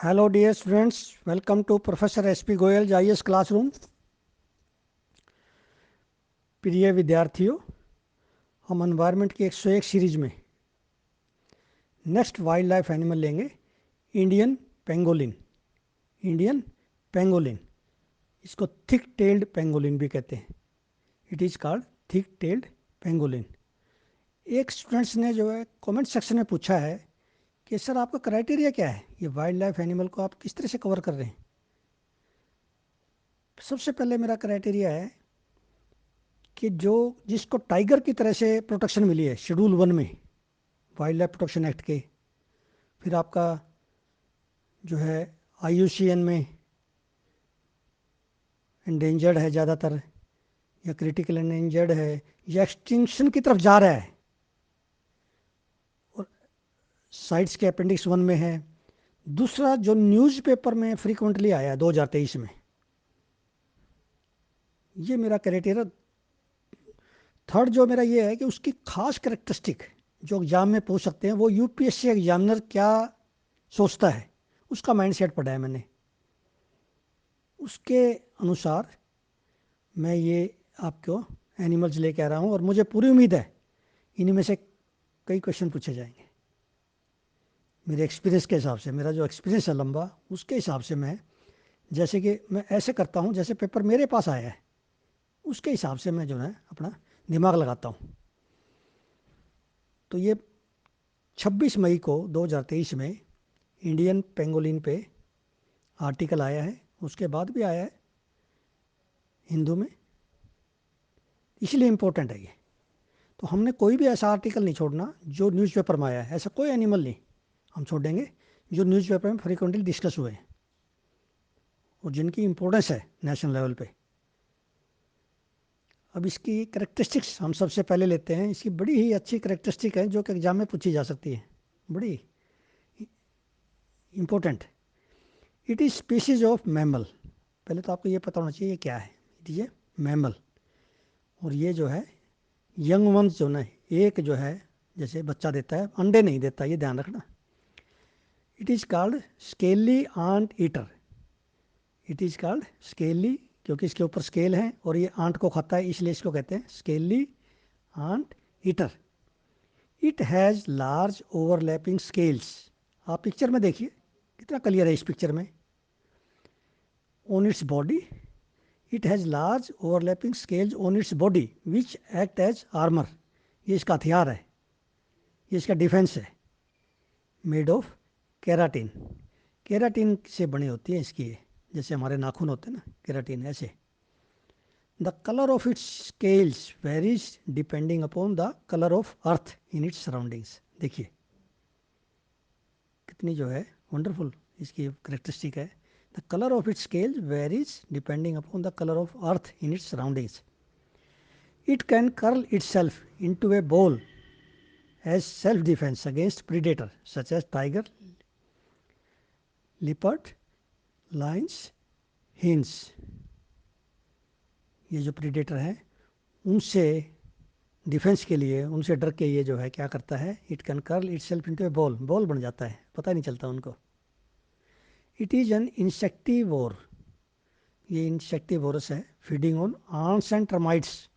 Hello dear students, welcome to professor S P Goyal IAS क्लासरूम। प्रिय विद्यार्थियों, हम एनवायरनमेंट की 101 सीरीज में नेक्स्ट वाइल्ड लाइफ एनिमल लेंगे इंडियन पेंगोलिन। इंडियन पेंगोलिन, इसको थिक टेल्ड पेंगोलिन भी कहते हैं। It is called thick tailed pangolin. एक स्टूडेंट्स ने जो है कमेंट सेक्शन में पूछा है कि सर आपका क्राइटेरिया क्या है, ये वाइल्ड लाइफ एनिमल को आप किस तरह से कवर कर रहे हैं। सबसे पहले मेरा क्राइटेरिया है कि जिसको टाइगर की तरह से प्रोटेक्शन मिली है शेड्यूल 1 में वाइल्ड लाइफ प्रोटेक्शन एक्ट के, फिर आपका जो है IUCN में एंडेंजर्ड है ज़्यादातर, या क्रिटिकल एंडेंजर्ड है, या एक्सटिंक्शन की तरफ जा रहा है, और साइट्स के अपेंडिक्स 1 में है। दूसरा जो न्यूज़पेपर में फ्रीक्वेंटली आया है 2023 में, ये मेरा क्राइटेरिया। थर्ड जो मेरा ये है कि उसकी खास करेक्टरिस्टिक जो एग्ज़ाम में पूछ सकते हैं, वो UPSC एग्जामिनर क्या सोचता है, उसका माइंडसेट पढ़ा है मैंने, उसके अनुसार मैं ये आपको एनिमल्स लेके आ रहा हूँ। और मुझे पूरी उम्मीद है इन्हीं में से कई क्वेश्चन पूछे जाएंगे। मेरे एक्सपीरियंस के हिसाब से, मेरा जो एक्सपीरियंस है लंबा, उसके हिसाब से मैं जैसे कि मैं ऐसे करता हूँ जैसे पेपर मेरे पास आया है, उसके हिसाब से मैं जो है अपना दिमाग लगाता हूँ। तो ये 26 मई को 2023 में इंडियन पेंगोलिन पे आर्टिकल आया है, उसके बाद भी आया है हिंदू में, इसलिए इम्पोर्टेंट है ये। तो हमने कोई भी ऐसा आर्टिकल नहीं छोड़ना जो न्यूज़पेपर में आया है, ऐसा कोई एनिमल नहीं हम छोड़ेंगे जो न्यूज़पेपर में फ्रीक्वेंटली डिस्कस हुए हैं और जिनकी इम्पोर्टेंस है नेशनल लेवल पे। अब इसकी करेक्टरिस्टिक्स हम सबसे पहले लेते हैं। इसकी बड़ी ही अच्छी करेक्टरिस्टिक है जो कि एग्जाम में पूछी जा सकती है, बड़ी important. It is species of mammal. पहले तो आपको ये पता होना चाहिए क्या है। इट इज़ ए मैमल, और ये जो है यंग वंस जो ना, एक जो है जैसे बच्चा देता है, अंडे नहीं देता, ये ध्यान रखना। It is called scaly ant eater. It is called scaly, क्योंकि इसके ऊपर स्केल है और ये आंट को खाता है, इसलिए इसको कहते हैं scaly ant eater. It has large overlapping scales. आप पिक्चर में देखिए कितना क्लियर है इस पिक्चर में। On its body, it has large overlapping scales on its body which act as armour. ये इसका हथियार है, ये इसका डिफेंस है। Made of keratin. केराटिन से बनी होती है इसकी, जैसे हमारे नाखून होते हैं ना, केराटिन ऐसे। The colour of its scales varies depending upon the colour of earth in its surroundings. देखिए कितनी जो है वंडरफुल इसकी करेक्टरिस्टिक है। The colour of its scales varies depending upon the colour of earth in its surroundings. It can curl itself into a ball as self-defense against predator such as tiger, leopard, lions, hens। ये जो predator हैं उनसे defence के लिए, उनसे डर के ये जो है क्या करता है, it can curl itself into a ball, ball बन जाता है, पता नहीं चलता उनको। It is an insectivore. ये इंसेक्टिवोरस है, feeding on ants and termites.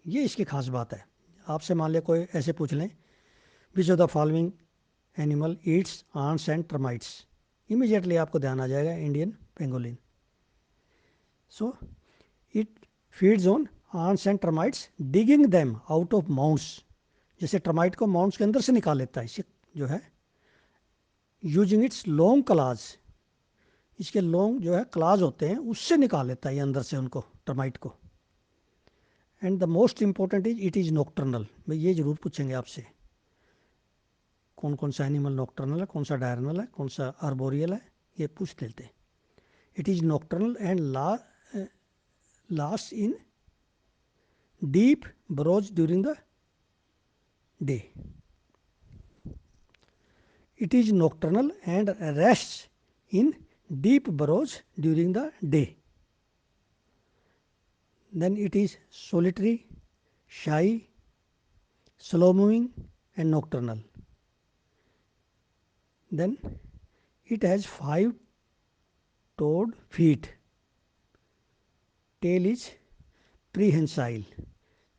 ये इसकी खास बात है। आपसे मान लिया कोई ऐसे पूछ लें, which of the following animal eats ants and termites, immediately आपको ध्यान आ जाएगा Indian pangolin. So it feeds on ants and termites digging them out of mounds. जैसे टर्माइट को माउंट्स के अंदर से निकाल लेता है इसे जो है, यूजिंग इट्स लॉन्ग क्लाज। इसके लॉन्ग जो है क्लाज होते हैं, उससे निकाल लेता है ये अंदर से उनको, टर्माइट को। And the most important is it is nocturnal. भाई ये जरूर पूछेंगे आपसे, कौन कौन सा एनिमल नॉक्टर्नल है, कौन सा डायरनल है, कौन सा आर्बोरियल है, ये पूछ लेते हैं। It is nocturnal and last in deep burrows during the day. It is nocturnal and rests in deep burrows during the day. Then it is solitary, shy, slow moving and nocturnal. Then It has 5 toed feet. Tail is prehensile.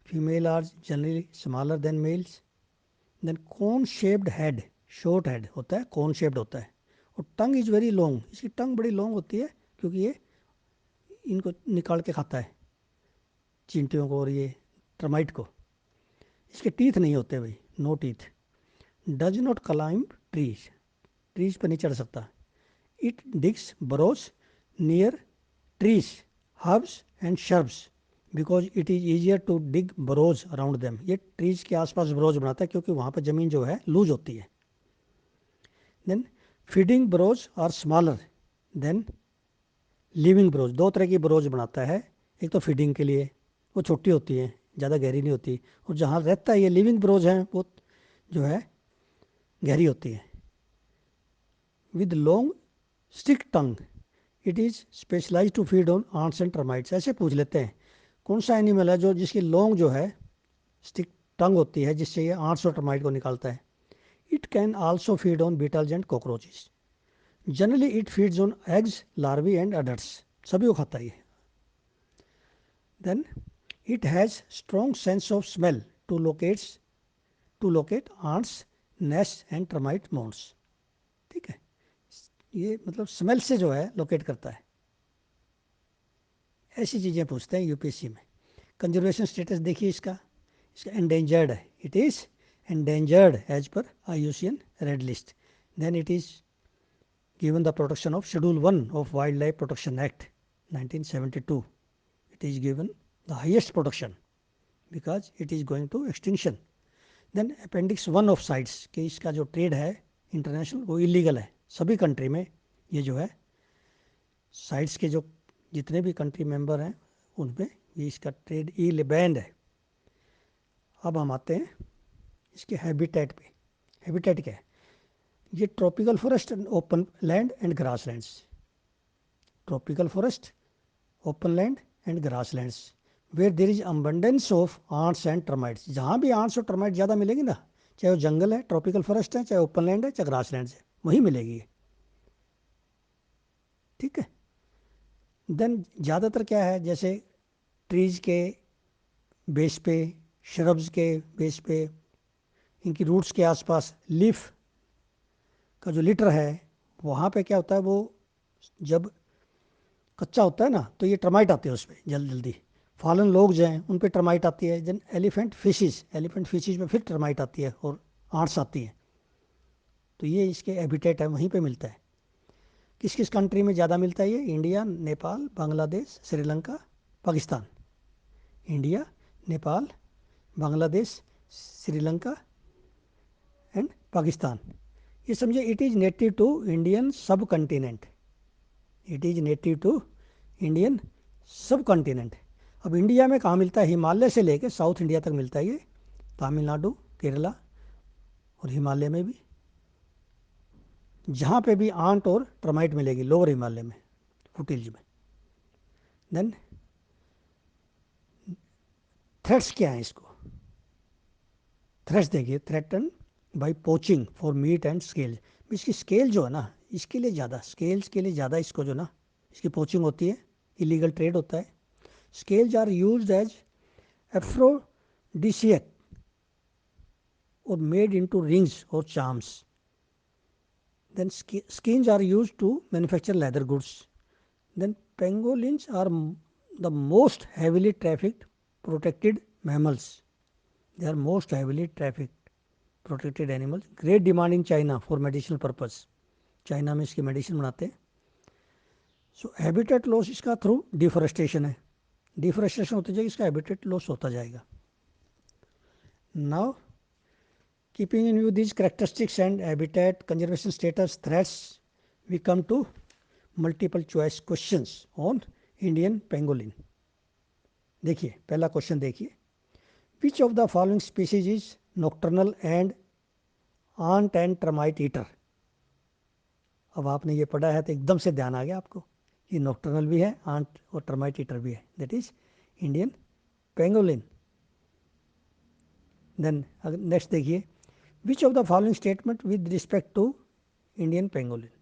Female are generally smaller than males. Then cone shaped head, short head होता है, cone shaped होता है. और tongue is very long. इसकी tongue बड़ी long होती है क्योंकि ये इनको निकाल के खाता है, चींटियों को और ये टर्माइट को. इसके टीथ नहीं होते भाई, no teeth. Does not climb trees, trees पर नहीं चढ़ सकता. It digs burrows near trees, herbs and shrubs because it is easier to dig burrows around them. ये ट्रीज के आसपास बरोज बनाता है क्योंकि वहाँ पर ज़मीन जो है लूज होती है. Then feeding burrows are smaller than living burrows. दो तरह की बरोज बनाता है. एक तो फीडिंग के लिए, वो छोटी होती है, ज़्यादा गहरी नहीं होती. और जहाँ रहता है ये लिविंग बरोज हैं, वो जो है गहरी होती है. With long stick tongue it is specialise to feed on ants and termites. ऐसे पूछ लेते हैं कौन सा एनिमल है जो जिसकी लॉन्ग जो है स्टिक टंग होती है, जिससे ये आंट्स और टर्माइट को निकालता है. It can also feed on beetles and cockroaches. Generally it feeds on eggs, larvae and adults. सभी को खाता है ये. Then it has strong sense of smell to locate ants, nest and termite mounds. ठीक है, ये मतलब स्मेल से जो है लोकेट करता है. ऐसी चीज़ें पूछते हैं यूपीएससी में. कंजर्वेशन स्टेटस देखिए इसका, इसका एंडेंजर्ड है. It is endangered as per IUCN red list. Then it is given the protection of Schedule 1 of Wildlife Protection Act 1972. It is given the highest protection because it is going to extinction. Then Appendix 1 of CITES कि इसका जो trade है international वो illegal है सभी country में. ये जो है साइट्स के जो जितने भी कंट्री मेंबर हैं उनमें ये इसका ट्रेड बैन्ड है. अब हम आते हैं इसके हैबिटेट पे. हैबिटेट क्या है? ये tropical forest, open land and grasslands. Tropical forest, open land and grasslands where there is abundance of ants and termites. जहाँ भी आंट्स और टर्माइट ज़्यादा मिलेगी ना, चाहे वो जंगल है, ट्रॉपिकल फॉरेस्ट है, चाहे ओपन लैंड है, चाहे ग्रास लैंड है, वहीं मिलेगी. ठीक है. देन ज़्यादातर क्या है, जैसे ट्रीज के बेस पे, श्रब्स के बेस पे, इनकी रूट्स के आसपास लीफ का जो लिटर है वहाँ पे क्या होता है, वो जब कच्चा होता है ना तो ये टर्माइट आते हैं उस पर जल्दी जल्दी. फॉलन लोग जो हैं उन पर टर्माइट आती है. देन एलिफेंट फिशिज में फिर टर्माइट आती है और आंट्स आती हैं. तो ये इसके हैबिटेट है, वहीं पे मिलता है. किस किस कंट्री में ज़्यादा मिलता है ये? India, Nepal, Bangladesh, Sri Lanka, Pakistan. India, Nepal, Bangladesh, Sri Lanka and Pakistan. ये समझे it is native to Indian subcontinent. It is native to Indian subcontinent. अब इंडिया में कहाँ मिलता है? हिमालय से लेकर साउथ इंडिया तक मिलता है ये. तमिलनाडु, केरला और हिमालय में भी. जहाँ पे भी आंट और टर्माइट मिलेगी लोअर हिमालय में, फुटिल्स में. देन थ्रेट्स क्या है इसको? थ्रेट्स देखिए, threaten by poaching for meet and scale. इसकी स्केल जो है ना, इसके लिए ज़्यादा, स्केल्स के लिए ज़्यादा इसको जो ना इसकी पोचिंग होती है, इलीगल ट्रेड होता है. Scales are used as aphrodisiac और मेड इनटू रिंग्स और charms. Then skins are used to manufacture leather goods. Then pangolins are the most heavily trafficked protected mammals. They are most heavily trafficked protected animals. Great demand in China for medicinal purpose. China में इसकी medicine बनाते हैं. सो habitat loss इसका through deforestation है. Deforestation होती जाएगी, इसका habitat loss होता जाएगा. Now keeping in view these characteristics and habitat conservation status threats, we come to multiple choice questions on Indian pangolin. देखिए पहला क्वेश्चन देखिए, which of the following species is nocturnal and ant and termite eater? अब आपने ये पढ़ा है तो एकदम से ध्यान आ गया आपको, ये नॉक्टर्नल भी है, आंट और टर्माइट ईटर भी है. That is Indian pangolin. Then next देखिए, which of the following statement with respect to Indian pangolin?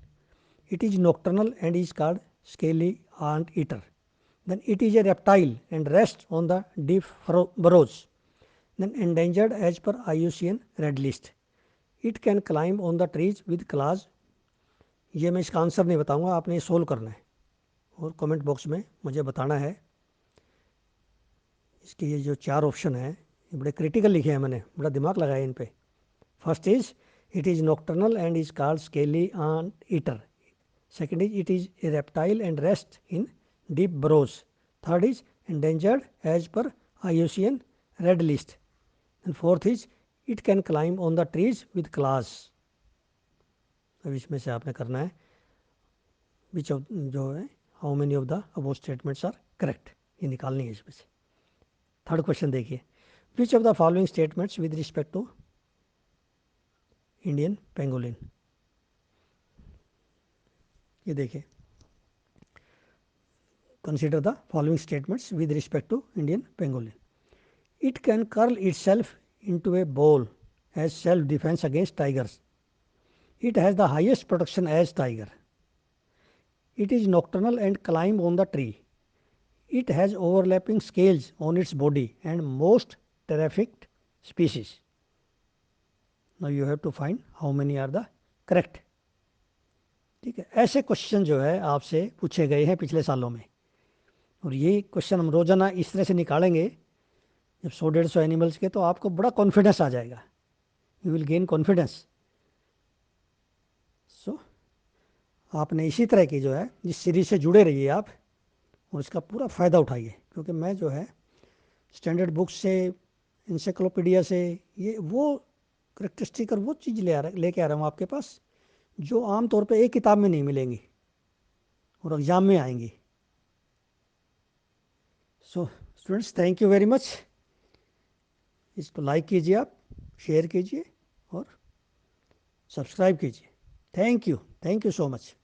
It is nocturnal and is called scaly ant eater. Then it is a reptile and rests on the deep burrows. Then endangered as per IUCN Red List. It can climb on the trees with claws. ये मैं इसका answer नहीं बताऊंगा, आपने ये solve करना है और कमेंट बॉक्स में मुझे बताना है। इसके ये जो 4 ऑप्शन है ये बड़े क्रिटिकल लिखे हैं, मैंने बड़ा दिमाग लगाया इन पे। First is it is nocturnal and is called scaly ant eater. Second is it is a reptile and rests in deep burrows. Third is endangered as per IUCN Red List. And fourth is it can climb on the trees with claws. अब इसमें से आपने करना है विच of जो है how many of the above statements are correct, ये निकालनी है इसमें से। थर्ड क्वेश्चन देखिए, which of the following statements with respect to Indian pangolin. ये देखिए, consider the following statements with respect to Indian pangolin. It can curl itself into a ball as self defense against tigers. It has the highest protection as tiger. It is nocturnal and climb on the tree. It has overlapping scales on its body and most terrific species. Now you have to find how many are the correct. ठीक है, ऐसे question जो है आपसे पूछे गए हैं पिछले सालों में, और ये क्वेश्चन हम रोजाना इस तरह से निकालेंगे जब 100-150 एनिमल्स के, तो आपको बड़ा कॉन्फिडेंस आ जाएगा, यू विल गेन कॉन्फिडेंस। सो आपने इसी तरह की जो है जिस सीरीज से जुड़े रहिए आप और इसका पूरा फ़ायदा उठाइए, क्योंकि मैं जो है स्टैंडर्ड बुक्स से, इंसाइक्लोपीडिया से ये वो करेक्टरिस्टिक और वो चीज़ लेके आ रहा हूँ आपके पास जो आम तौर पे एक किताब में नहीं मिलेंगी और एग्ज़ाम में आएंगी। So students, thank you very much. इसको लाइक कीजिए, आप शेयर कीजिए और सब्सक्राइब कीजिए। Thank you so much.